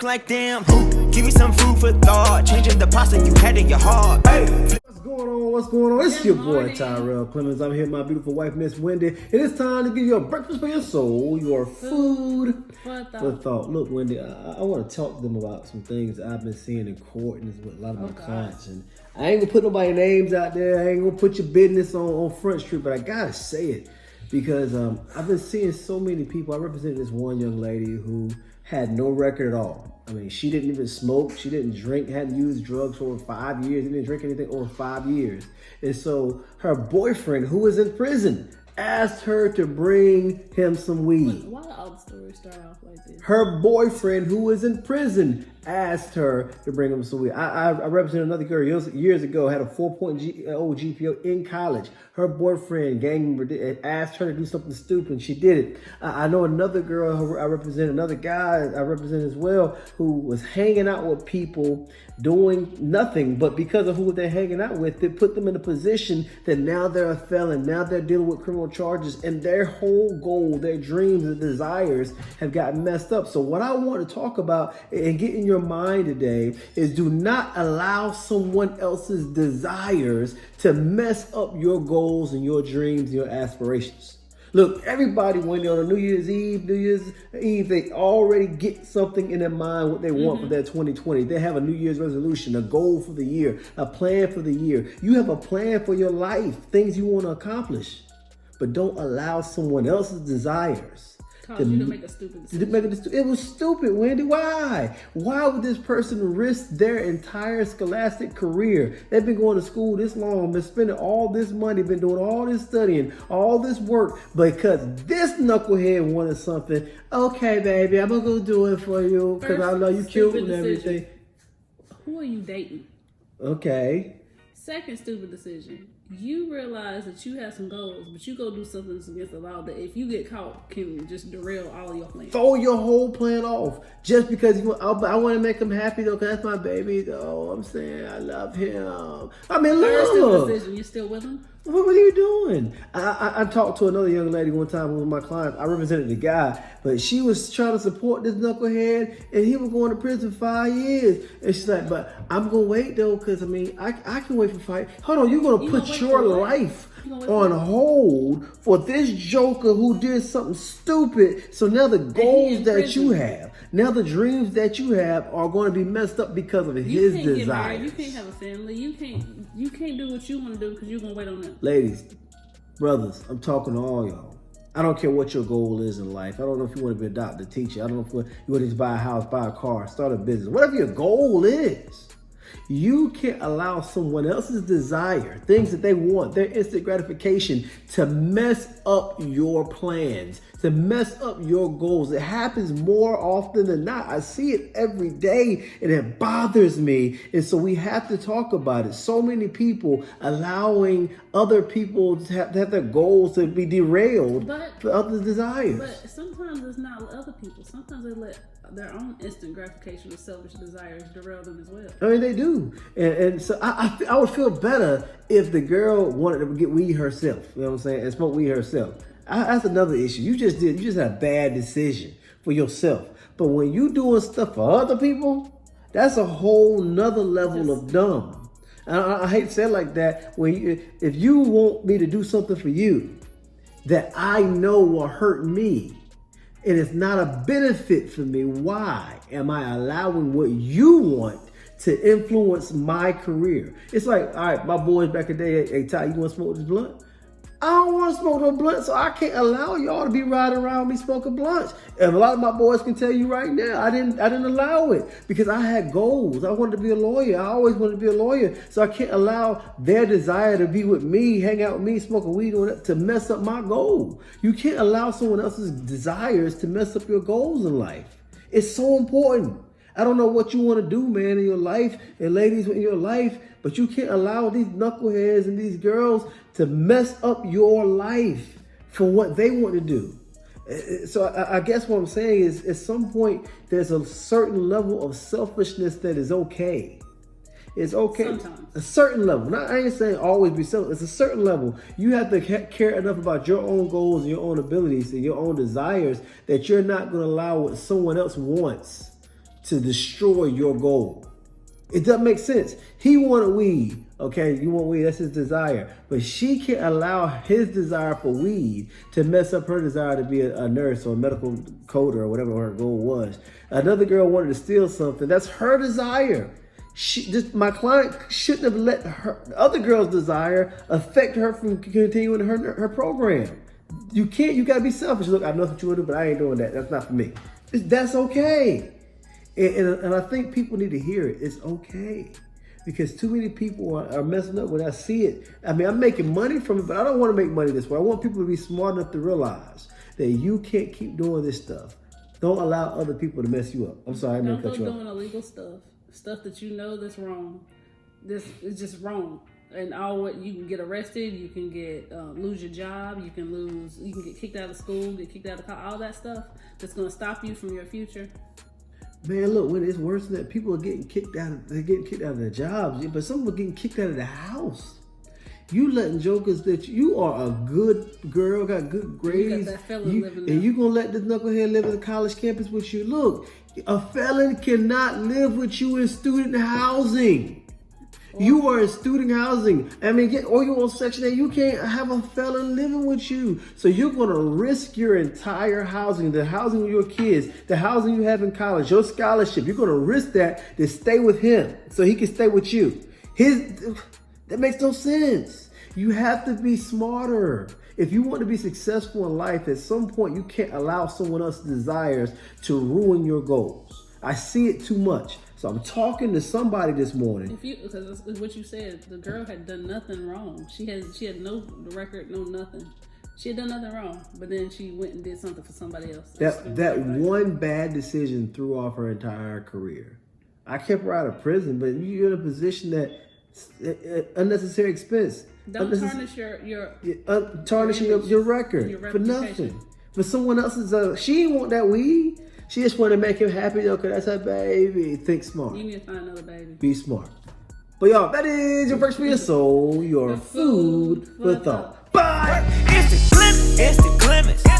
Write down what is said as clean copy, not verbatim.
like damn. Give me some food for thought. Changing the pasta you had in your heart. Hey. What's going on? What's going on? It's your boy Tyrell Clemens. I'm here with my beautiful wife, Miss Wendy. It is time to give you a breakfast for your soul, your food for thought. Look, Wendy, I want to talk to them about some things that I've been seeing in court and with a lot of my clients. And I ain't gonna put nobody's names out there. I ain't gonna put your business on Front Street, but I gotta say it because I've been seeing so many people. I represented this one young lady who had no record at all. I mean, she didn't even smoke. She didn't drink, hadn't used drugs for over 5 years. Didn't drink anything over 5 years. And so her boyfriend, who was in prison, asked her to bring him some weed. Why do all the stories start off like this? Her boyfriend, who was in prison, asked her to bring him some weed. I represented another girl years ago, had a 4.0 GPA in college. Her boyfriend, gang member, asked her to do something stupid, and she did it. I know another girl who I represent, another guy I represent as well, who was hanging out with people doing nothing, but because of who they're hanging out with, they put them in a position that now they're a felon, now they're dealing with criminal charges, and their whole goal, their dreams and desires have gotten messed up. So what I want to talk about and get in your mind today is do not allow someone else's desires to mess up your goals and your dreams and your aspirations. Look, everybody, when they're on a New Year's Eve, they already get something in their mind what they want for their 2020. They have a New Year's resolution, a goal for the year, a plan for the year. You have a plan for your life, things you want to accomplish, but don't allow someone else's desires to make a stupid decision. It was stupid, Wendy. Why? Why would this person risk their entire scholastic career? They've been going to school this long, been spending all this money, been doing all this studying, all this work, because this knucklehead wanted something. Okay, baby, I'm gonna go do it for you because I know you cute and everything. Who are you dating? Okay. Second stupid decision. You realize that you have some goals, but you go do something that's against the law that if you get caught can just derail all of your plans. Throw your whole plan off just because you want. I want to make him happy though, because that's my baby though. I'm saying I love him. I mean, Third stupid look. decision. You still with him? What are you doing? I talked to another young lady one time, one of my clients. I represented the guy, but she was trying to support this knucklehead, and he was going to prison 5 years. And she's like, but I'm going to wait, though, because, I mean, I can wait for 5. Hold on, you're going to put your life on hold for this joker who did something stupid. So now the goals that you have, now the dreams that you have are going to be messed up because of his desires. You can't have a family. You can't do what you want to do because you're going to wait on them. Ladies, brothers, I'm talking to all y'all. I don't care what your goal is in life. I don't know if you want to be a doctor, teacher. I don't know if you want to buy a house, buy a car, start a business. Whatever your goal is, you can't allow someone else's desire, things that they want, their instant gratification, to mess up your plans, to mess up your goals. It happens more often than not. I see it every day and it bothers me. And so we have to talk about it. So many people allowing other people to have their goals to be derailed for others' desires. But sometimes it's not other people. Sometimes they let their own instant gratification or selfish desires derail them as well. I mean, they do. And so I would feel better if the girl wanted to get weed herself, you know what I'm saying, and smoke weed herself. That's another issue. You just had a bad decision for yourself. But when you doing stuff for other people, that's a whole nother level of dumb. And I hate to say it like that. If you want me to do something for you that I know will hurt me, and it's not a benefit for me, why am I allowing what you want to influence my career? It's like, all right, my boys back in the day, hey, Ty, you want to smoke this blunt? I don't want to smoke no blunt, so I can't allow y'all to be riding around me smoking blunts. And a lot of my boys can tell you right now, I didn't allow it because I had goals. I wanted to be a lawyer. I always wanted to be a lawyer. So I can't allow their desire to be with me, hang out with me, smoking weed to mess up my goal. You can't allow someone else's desires to mess up your goals in life. It's so important. I don't know what you want to do, man, in your life, and ladies in your life, but you can't allow these knuckleheads and these girls to mess up your life for what they want to do. So I guess what I'm saying is at some point, there's a certain level of selfishness that is okay. It's okay. Sometimes. A certain level. Now, I ain't saying always be selfish. It's a certain level. You have to care enough about your own goals and your own abilities and your own desires that you're not going to allow what someone else wants to destroy your goal. It doesn't make sense. He wanted weed. Okay, you want weed, that's his desire. But she can't allow his desire for weed to mess up her desire to be a nurse or a medical coder or whatever her goal was. Another girl wanted to steal something. That's her desire. My client shouldn't have let her other girl's desire affect her from continuing her program. You gotta be selfish. Look, I know what you want to do, but I ain't doing that. That's not for me. That's okay. And I think people need to hear it. It's okay. Because too many people are messing up when I see it. I mean, I'm making money from it, but I don't want to make money this way. I want people to be smart enough to realize that you can't keep doing this stuff. Don't allow other people to mess you up. I'm sorry, I didn't cut you off. Don't go doing illegal stuff that you know that's wrong. This is just wrong. And you can get arrested, you can get lose your job, you can get kicked out of school, get kicked out of college, all that stuff that's going to stop you from your future. Man, look, when it's worse than that, people are getting kicked out of their jobs, but some are getting kicked out of the house. You letting jokers that you are a good girl, got good grades, You got that felon living there. and you gonna let this knucklehead live on the college campus with you. Look, a felon cannot live with you in student housing. You are in student housing. I mean, or you're on Section 8. You can't have a felon living with you. So you're going to risk your entire housing, the housing of your kids, the housing you have in college, your scholarship. You're going to risk that to stay with him so he can stay with you. That makes no sense. You have to be smarter. If you want to be successful in life, at some point you can't allow someone else's desires to ruin your goals. I see it too much. So I'm talking to somebody this morning. Because what you said, the girl had done nothing wrong. She had no record, no nothing. She had done nothing wrong, but then she went and did something for somebody else. That one bad decision threw off her entire career. I kept her out of prison, but you're in a position that unnecessary expense. Don't tarnish your tarnishing your record for nothing. For someone else's. She didn't want that weed. She just wanted to make him happy, though, because that's her baby. Think smart. You need to find another baby. Be smart. But y'all, that is your Perks for Your Soul, your food for thought. Bye! Instant glimpse.